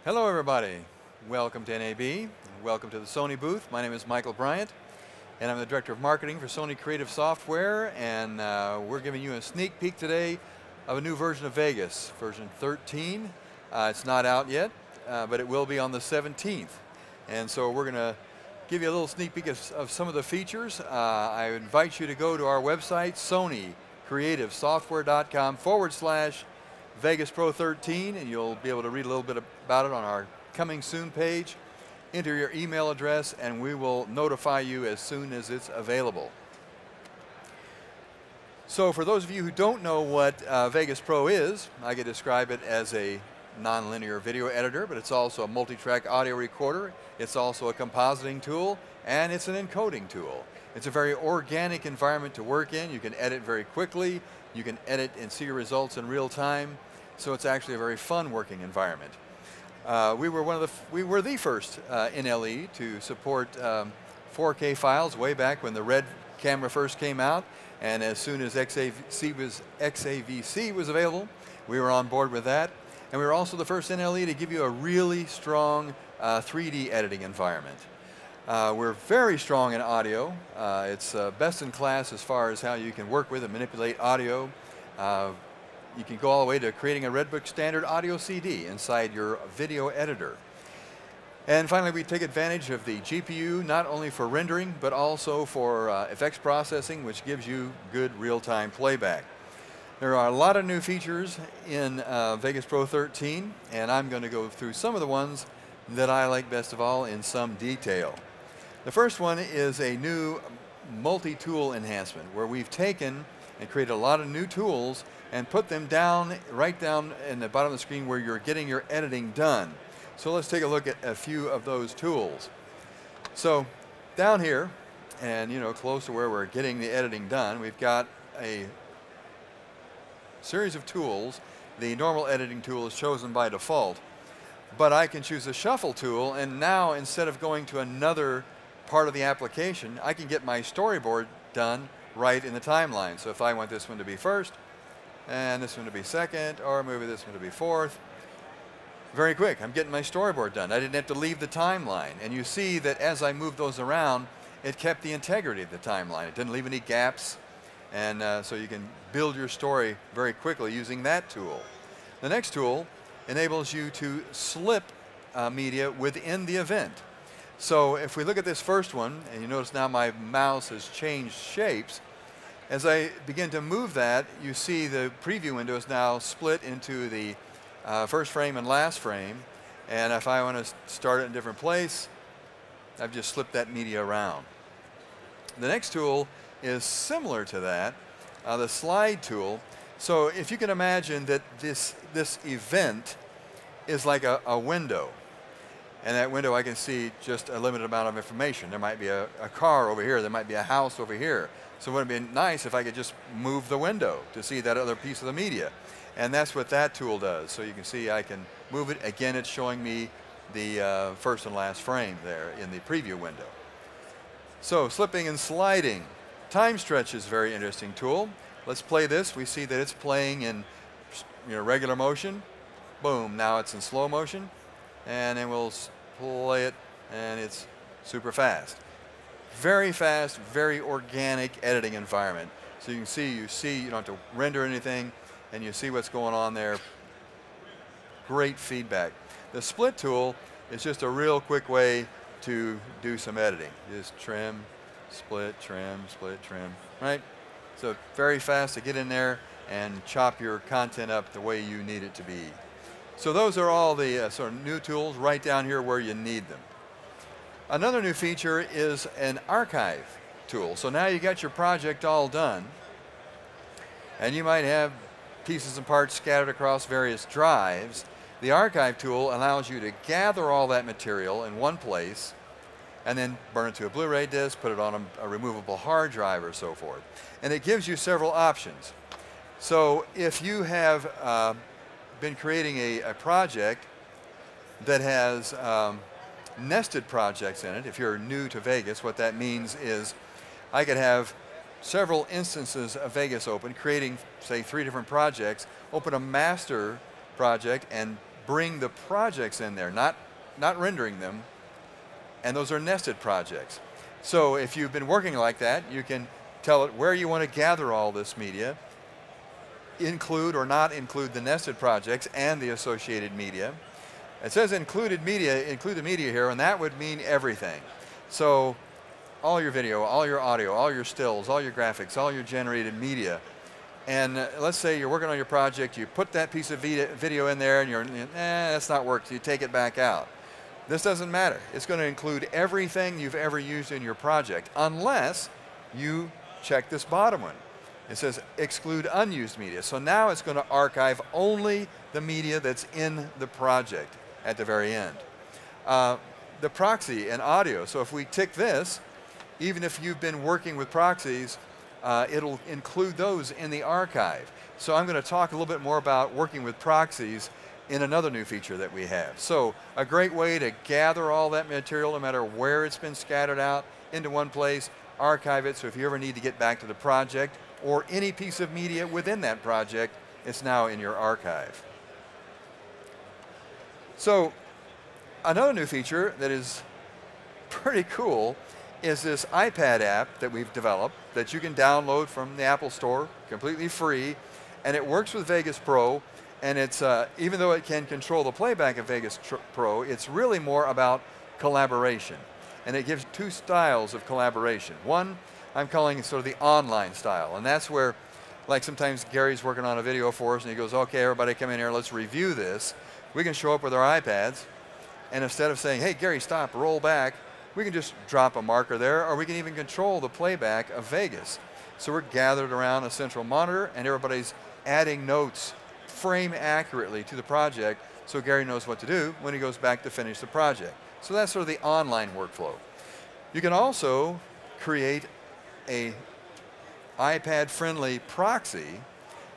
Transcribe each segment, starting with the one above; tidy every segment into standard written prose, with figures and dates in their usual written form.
Hello everybody, welcome to NAB, welcome to the Sony booth. My name is Michael Bryant and I'm the Director of Marketing for Sony Creative Software, and we're giving you a sneak peek today of a new version of Vegas, version 13. It's not out yet, but it will be on the 17th. And so we're going to give you a little sneak peek of some of the features. I invite you to go to our website, SonyCreativeSoftware.com/Vegas Pro 13, and you'll be able to read a little bit about it on our Coming Soon page. Enter your email address and we will notify you as soon as it's available. So for those of you who don't know what Vegas Pro is, I could describe it as a non-linear video editor, but it's also a multi-track audio recorder. It's also a compositing tool, and it's an encoding tool. It's a very organic environment to work in. You can edit very quickly. You can edit and see your results in real time. So it's actually a very fun working environment. We were the first NLE to support 4K files way back when the Red camera first came out, and as soon as XAVC was available, we were on board with that. And we were also the first NLE to give you a really strong 3D editing environment. We're very strong in audio. It's best in class as far as how you can work with and manipulate audio. You can go all the way to creating a Redbook standard audio CD inside your video editor. And finally, we take advantage of the GPU not only for rendering, but also for effects processing, which gives you good real-time playback. There are a lot of new features in Vegas Pro 13, and I'm going to go through some of the ones that I like best of all in some detail. The first one is a new multi-tool enhancement, where we've taken and created a lot of new tools and put them right down in the bottom of the screen where you're getting your editing done. So let's take a look at a few of those tools. So down here, and close to where we're getting the editing done, we've got a series of tools. The normal editing tool is chosen by default, but I can choose a shuffle tool, and now instead of going to another part of the application, I can get my storyboard done right in the timeline. So if I want this one to be first, and this one to be second, or maybe this one to be fourth, very quick, I'm getting my storyboard done. I didn't have to leave the timeline. And you see that as I moved those around, it kept the integrity of the timeline. It didn't leave any gaps, and so you can build your story very quickly using that tool. The next tool enables you to slip media within the event. So if we look at this first one, and you notice now my mouse has changed shapes, as I begin to move that, you see the preview window is now split into the first frame and last frame, and if I want to start it in a different place, I've just slipped that media around. The next tool is similar to that, the slide tool. So if you can imagine that this event is like a window, and that window I can see just a limited amount of information. There might be a car over here, there might be a house over here. So wouldn't it be nice if I could just move the window to see that other piece of the media? And that's what that tool does. So you can see I can move it. Again, it's showing me the first and last frame there in the preview window. So slipping and sliding. Time stretch is a very interesting tool. Let's play this. We see that it's playing in regular motion. Boom, now it's in slow motion. And then we'll play it, and it's super fast. Very fast, very organic editing environment. So you can see, you don't have to render anything, and you see what's going on there. Great feedback. The split tool is just a real quick way to do some editing. Just trim, split, trim, right? So very fast to get in there and chop your content up the way you need it to be. So those are all the sort of new tools right down here where you need them. Another new feature is an archive tool. So now you got your project all done, and you might have pieces and parts scattered across various drives. The archive tool allows you to gather all that material in one place and then burn it to a Blu-ray disc, put it on a removable hard drive or so forth. And it gives you several options. So if you have been creating a project that has nested projects in it, if you're new to Vegas, what that means is I could have several instances of Vegas open, creating, say, 3 different projects, open a master project and bring the projects in there, not rendering them, and those are nested projects. So if you've been working like that, you can tell it where you want to gather all this media, include or not include the nested projects and the associated media. It says include the media here, and that would mean everything. So all your video, all your audio, all your stills, all your graphics, all your generated media. And let's say you're working on your project, you put that piece of video in there and you're, that's not working, so you take it back out. This doesn't matter. It's going to include everything you've ever used in your project, unless you check this bottom one. It says exclude unused media. So now it's going to archive only the media that's in the project at the very end. The proxy and audio. So if we tick this, even if you've been working with proxies, it'll include those in the archive. So I'm going to talk a little bit more about working with proxies in another new feature that we have. So a great way to gather all that material, no matter where it's been scattered out, into one place, archive it, so if you ever need to get back to the project or any piece of media within that project, it's now in your archive. So another new feature that is pretty cool is this iPad app that we've developed that you can download from the Apple Store, completely free, and it works with Vegas Pro, and it's, even though it can control the playback of Vegas Pro, it's really more about collaboration. And it gives two styles of collaboration. One, I'm calling sort of the online style, and that's where, like sometimes Gary's working on a video for us and he goes, okay, everybody come in here, let's review this. We can show up with our iPads, and instead of saying, hey Gary, stop, roll back, we can just drop a marker there, or we can even control the playback of Vegas. So we're gathered around a central monitor and everybody's adding notes frame accurately to the project so Gary knows what to do when he goes back to finish the project. So that's sort of the online workflow. You can also create a iPad-friendly proxy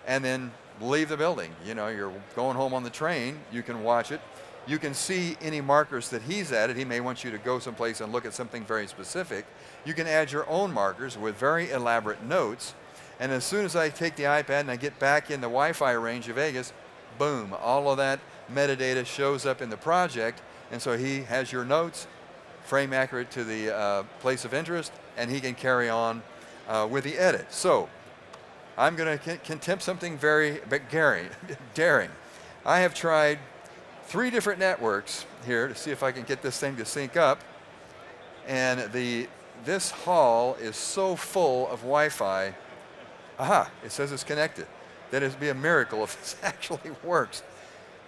and then leave the building. You know, you're going home on the train, you can watch it. You can see any markers that he's added. He may want you to go someplace and look at something very specific. You can add your own markers with very elaborate notes. And as soon as I take the iPad and I get back in the Wi-Fi range of Vegas, boom, all of that metadata shows up in the project. And so he has your notes, frame accurate to the place of interest, and he can carry on with the edit. So I'm going to attempt something very daring. I have tried 3 different networks here to see if I can get this thing to sync up. And this hall is so full of Wi-Fi. Aha, it says it's connected. That it'd be a miracle if this actually works.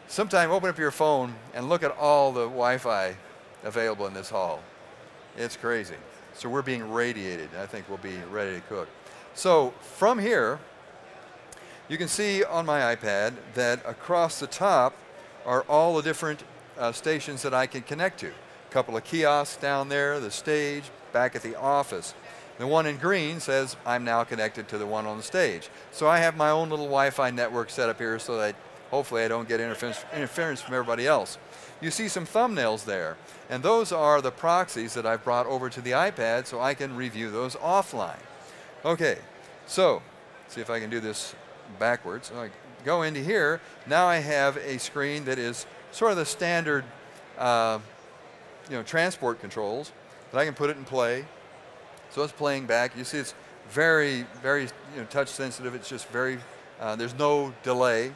Sometime open up your phone and look at all the Wi-Fi available in this hall. It's crazy. So we're being radiated. I think we'll be ready to cook. So from here, you can see on my iPad that across the top are all the different stations that I can connect to. A couple of kiosks down there, the stage, back at the office. The one in green says I'm now connected to the one on the stage. So I have my own little Wi-Fi network set up here so that hopefully I don't get interference from everybody else. You see some thumbnails there, and those are the proxies that I've brought over to the iPad so I can review those offline. Okay, so see if I can do this backwards. So I go into here. Now I have a screen that is sort of the standard transport controls, but I can put it in play. So it's playing back. You see it's very, very touch sensitive. It's just very, there's no delay.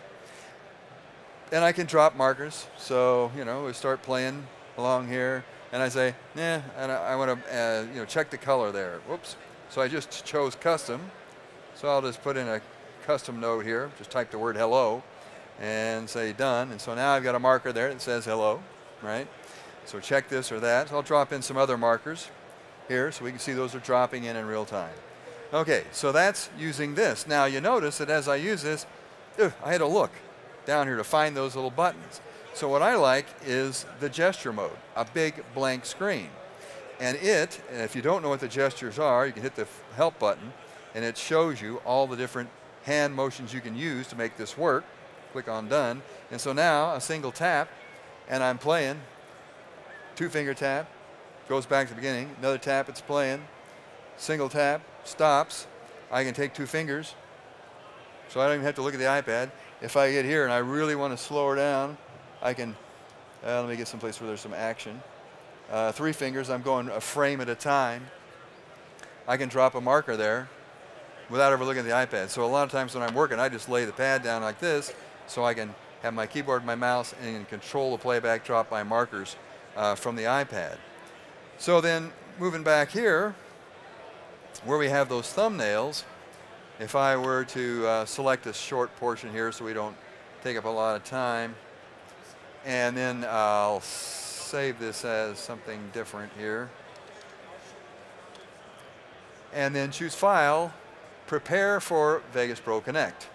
And I can drop markers. So, we start playing along here. And I say, and I want to check the color there. Whoops. So I just chose custom. So I'll just put in a custom note here. Just type the word hello and say done. And so now I've got a marker there that says hello, right? So check this or that. So I'll drop in some other markers here so we can see those are dropping in real time. Okay, so that's using this. Now you notice that as I use this, I had to look down here to find those little buttons. So what I like is the gesture mode, a big blank screen. And if you don't know what the gestures are, you can hit the help button and it shows you all the different hand motions you can use to make this work. Click on done. And so now a single tap and I'm playing. 2-finger tap, goes back to the beginning. Another tap, it's playing. Single tap, stops. I can take 2 fingers. So I don't even have to look at the iPad. If I get here and I really want to slow her down, I can, let me get some place where there's some action. 3 fingers, I'm going a frame at a time. I can drop a marker there without ever looking at the iPad. So a lot of times when I'm working, I just lay the pad down like this so I can have my keyboard and my mouse and control the playback, drop my markers from the iPad. So then moving back here, where we have those thumbnails, if I were to select a short portion here so we don't take up a lot of time, and then I'll save this as something different here, and then choose File, Prepare for Vegas Pro Connect.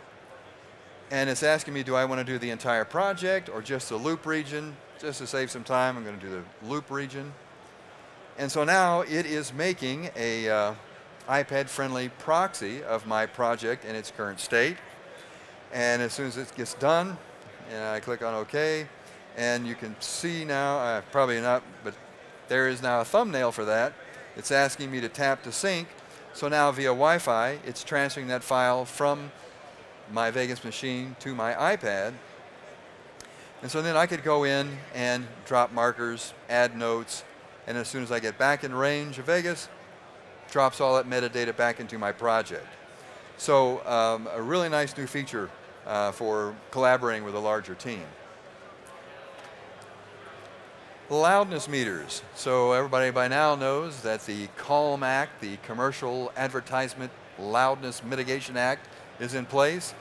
And it's asking me, do I want to do the entire project or just the loop region? Just to save some time, I'm going to do the loop region. And so now it is making a iPad-friendly proxy of my project in its current state. And as soon as it gets done, and I click on OK, and you can see now, probably not, but there is now a thumbnail for that. It's asking me to tap to sync. So now via Wi-Fi, it's transferring that file from my Vegas machine to my iPad. And so then I could go in and drop markers, add notes, and as soon as I get back in range of Vegas, drops all that metadata back into my project. So a really nice new feature for collaborating with a larger team. Loudness meters. So everybody by now knows that the CALM Act, the Commercial Advertisement Loudness Mitigation Act, is in place.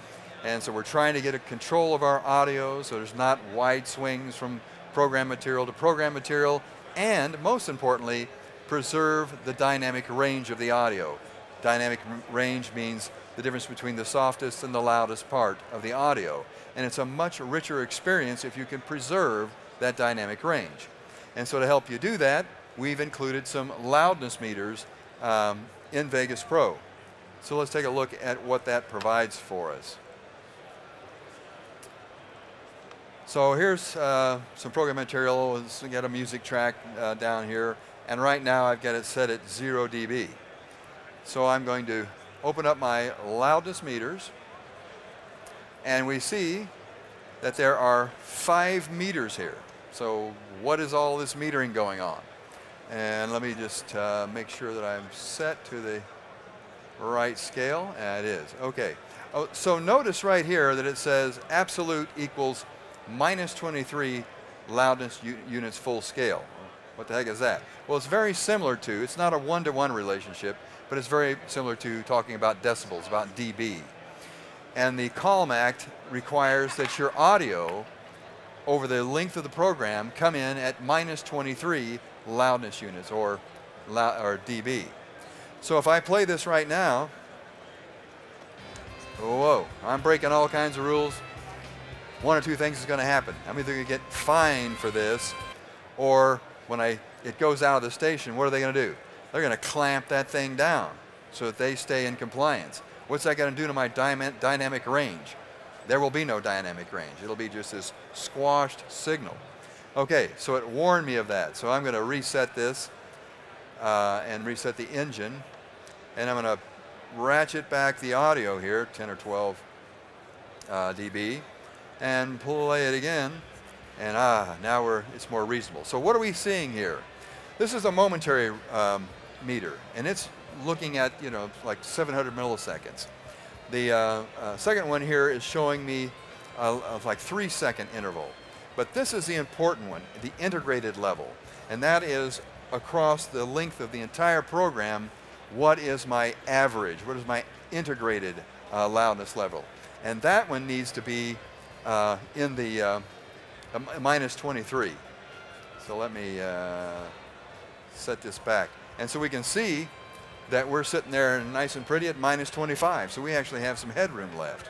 And so we're trying to get a control of our audio so there's not wide swings from program material to program material, and most importantly, preserve the dynamic range of the audio. Dynamic range means the difference between the softest and the loudest part of the audio. And it's a much richer experience if you can preserve that dynamic range. And so to help you do that, we've included some loudness meters in Vegas Pro. So let's take a look at what that provides for us. So here's some program material. We got a music track down here, and right now I've got it set at 0 dB. So I'm going to open up my loudness meters, and we see that there are 5 meters here. So what is all this metering going on? And let me just make sure that I'm set to the right scale. And it is. Okay. Oh, so notice right here that it says absolute equals minus 23 loudness units full scale. What the heck is that? Well, it's very similar to, it's not a one-to-one relationship, but it's very similar to talking about decibels, about dB. And the CALM Act requires that your audio over the length of the program come in at minus 23 loudness units or dB. So if I play this right now, whoa, I'm breaking all kinds of rules. One or two things is going to happen. I'm either going to get fined for this, or when it goes out of the station, what are they going to do? They're going to clamp that thing down so that they stay in compliance. What's that going to do to my dynamic range? There will be no dynamic range. It'll be just this squashed signal. Okay, so it warned me of that. So I'm going to reset this and reset the engine. And I'm going to ratchet back the audio here, 10 or 12 dB, and play it again. And now it's more reasonable. So what are we seeing here? This is a momentary meter, and it's looking at, like 700 milliseconds. The second one here is showing me like 3-second interval. But this is the important one, the integrated level. And that is across the length of the entire program, what is my average? What is my integrated loudness level? And that one needs to be in the minus 23. So let me set this back. And so we can see that we're sitting there nice and pretty at minus 25. So we actually have some headroom left.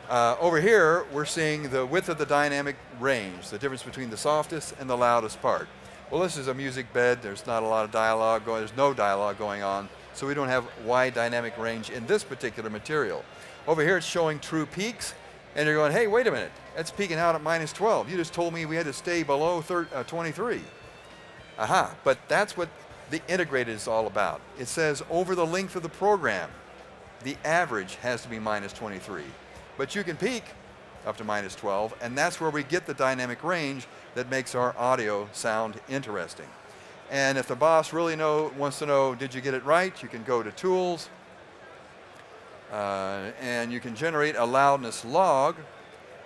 Over here, we're seeing the width of the dynamic range, the difference between the softest and the loudest part. Well, this is a music bed. There's not a lot of dialogue going. There's no dialogue going on. So we don't have wide dynamic range in this particular material. Over here, it's showing true peaks. And you're going, hey, wait a minute. That's peaking out at minus 12. You just told me we had to stay below 23. Aha, but that's what the integrated is all about. It says over the length of the program, the average has to be minus 23. But you can peak up to -12, and that's where we get the dynamic range that makes our audio sound interesting. And if the boss really wants to know, did you get it right, you can go to Tools, and you can generate a loudness log,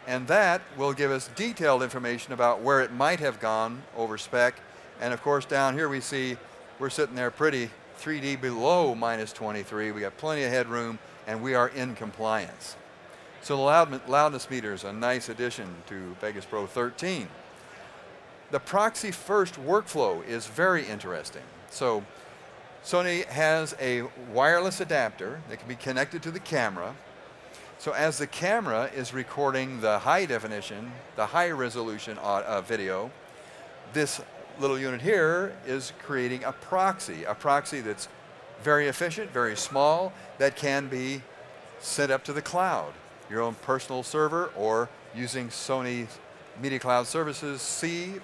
and that will give us detailed information about where it might have gone over spec. And of course down here we see we're sitting there pretty 3D below -23. We got plenty of headroom and we are in compliance. So the loudness meter is a nice addition to Vegas Pro 13. The Proxy-first workflow is very interesting. So Sony has a wireless adapter that can be connected to the camera. So as the camera is recording the high definition, the high resolution video, this little unit here is creating a proxy that's very efficient, very small, that can be sent up to the cloud, your own personal server, or using Sony's Media Cloud Services C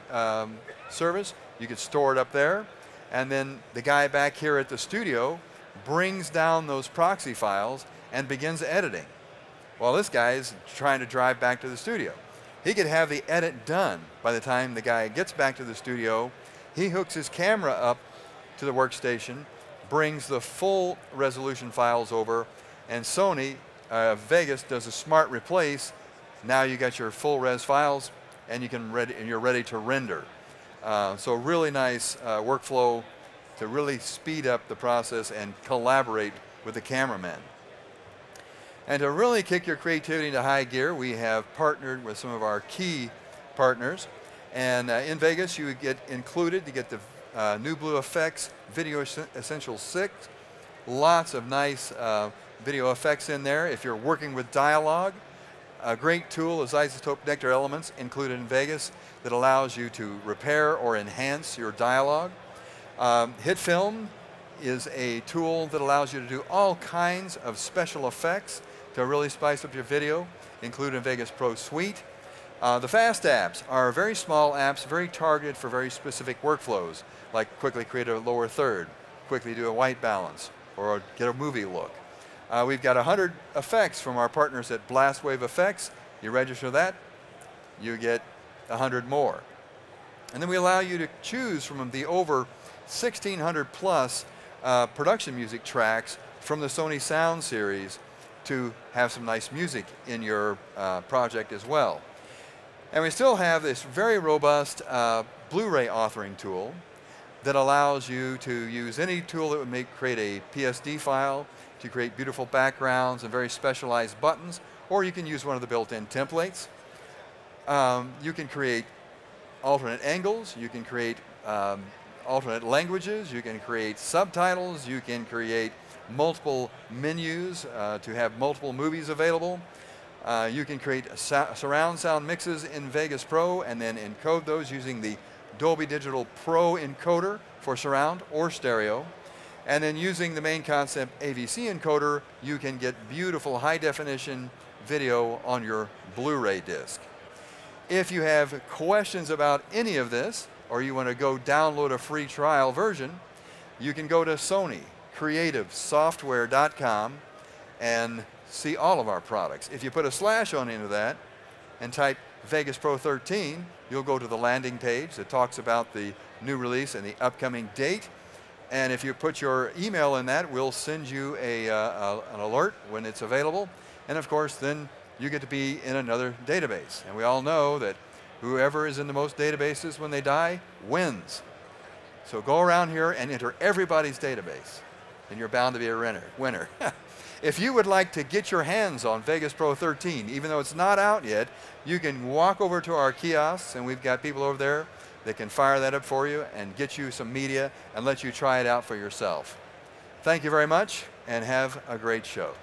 service. You could store it up there, and then the guy back here at the studio brings down those proxy files and begins editing. While this guy is trying to drive back to the studio. He could have the edit done by the time the guy gets back to the studio. He hooks his camera up to the workstation, brings the full resolution files over, and Sony Vegas does a smart replace. Now you got your full res files, and you're ready to render. So really nice workflow to really speed up the process and collaborate with the cameraman. And to really kick your creativity into high gear, we have partnered with some of our key partners. And in Vegas, you get included, you get the new Blue Effects Video Essentials 6. Lots of nice video effects in there. If you're working with dialogue, a great tool is Isotope Nectar Elements included in Vegas that allows you to repair or enhance your dialogue. Hit Film is a tool that allows you to do all kinds of special effects to really spice up your video, included in Vegas Pro Suite. The fast apps are very small apps, very targeted for very specific workflows, like quickly create a lower third, quickly do a white balance, or get a movie look. We've got 100 effects from our partners at Blast Wave Effects. You register that, you get 100 more. And then we allow you to choose from the over 1,600 plus production music tracks from the Sony Sound series to have some nice music in your project as well. And we still have this very robust Blu-ray authoring tool that allows you to use any tool that would create a PSD file to create beautiful backgrounds and very specialized buttons, or you can use one of the built-in templates. You can create alternate angles, you can create alternate languages, you can create subtitles, you can create multiple menus to have multiple movies available. You can create surround sound mixes in Vegas Pro and then encode those using the Dolby Digital Pro encoder for surround or stereo. And then using the main concept AVC encoder, you can get beautiful high definition video on your Blu-ray disc. If you have questions about any of this, or you want to go download a free trial version, you can go to Sony Creative Software.com and see all of our products. If you put a slash on into that and type Vegas Pro 13, you'll go to the landing page that talks about the new release and the upcoming date. And if you put your email in that, we'll send you an alert when it's available. And of course, then you get to be in another database. And we all know that whoever is in the most databases when they die wins. So go around here and enter everybody's database, and you're bound to be a winner. If you would like to get your hands on Vegas Pro 13, even though it's not out yet, you can walk over to our kiosks, and we've got people over there that can fire that up for you and get you some media and let you try it out for yourself. Thank you very much, and have a great show.